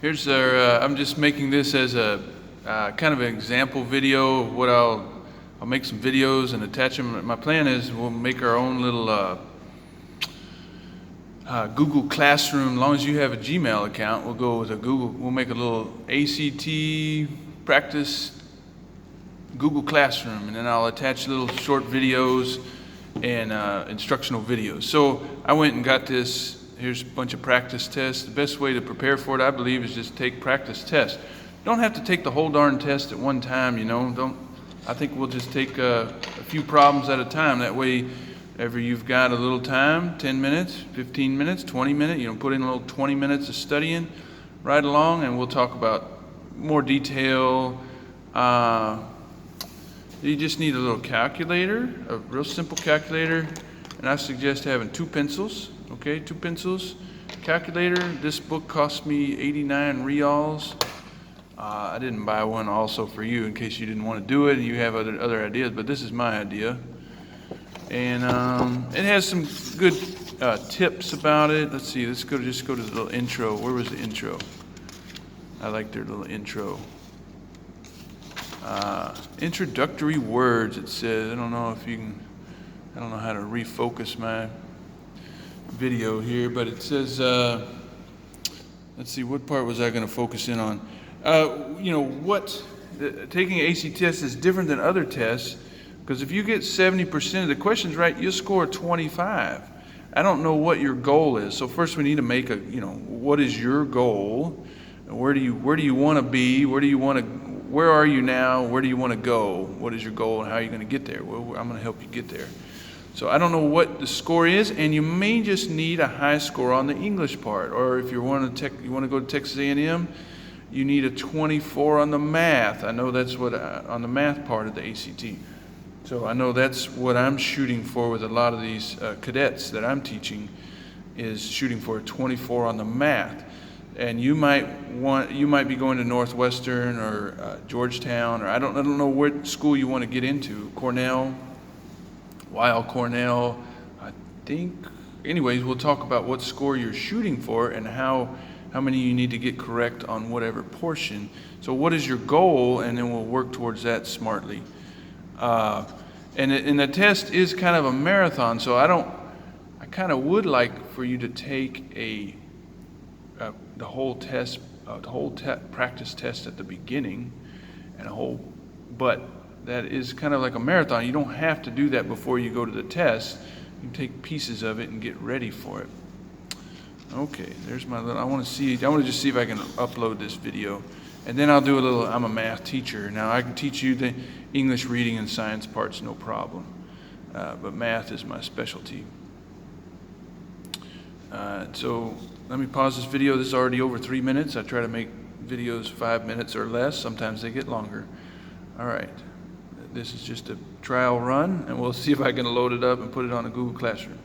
Here's our, I'm just making this as a kind of an example video of what I'll make some videos and attach them. My plan is we'll make our own little Google Classroom. As long as you have a Gmail account, we'll go with a Google. We'll make a little ACT practice Google Classroom, and then I'll attach little short videos and instructional videos. So I went and got this. Here's a bunch of practice tests. The best way to prepare for it, I believe, is just take practice tests. You don't have to take the whole darn test at one time, you know. I think we'll just take a few problems at a time. That way, ever you've got a little time, 10 minutes, 15 minutes, 20 minutes, put in a little 20 minutes of studying right along, and we'll talk about more detail. You just need a little calculator, a real simple calculator, and I suggest having two pencils. Okay, two pencils, calculator. This book cost me 89 reals. I didn't buy one also for you in case you didn't want to do it and you have other ideas, but this is my idea. And it has some good tips about it. Let's see, let's just go to the little intro. Where was the intro? I like their little intro. Introductory words, it says. I don't know how to refocus my video here, but it says, let's see, what part was I going to focus in on? Taking an ACT test is different than other tests, because if you get 70% of the questions right, you'll score 25. I don't know what your goal is. So first we need to make what is your goal? Where do you want to be? Where are you now? Where do you want to go? What is your goal and how are you going to get there? Well, I'm going to help you get there. So I don't know what the score is, and you may just need a high score on the English part, or if you want to go to Texas A&M, you need a 24 on the math. I know that's what on the math part of the ACT. So I know that's what I'm shooting for with a lot of these cadets that I'm teaching, is shooting for a 24 on the math. And you might be going to Northwestern or Georgetown, or I don't know what school you want to get into, Cornell. Weill Cornell, I think. Anyways, we'll talk about what score you're shooting for and how many you need to get correct on whatever portion. So what is your goal, and then we'll work towards that smartly. And the test is kind of a marathon, so I kind of would like for you to take the whole test, practice test at the beginning, but that is kind of like a marathon. You don't have to do that before you go to the test. You can take pieces of it and get ready for it. Okay, there's my little, I want to just see if I can upload this video. And then I'll do a little, I'm a math teacher. Now I can teach you the English reading and science parts, no problem. But math is my specialty. So let me pause this video. This is already over 3 minutes. I try to make videos 5 minutes or less. Sometimes they get longer. All right. This is just a trial run, and we'll see if I can load it up and put it on a Google Classroom.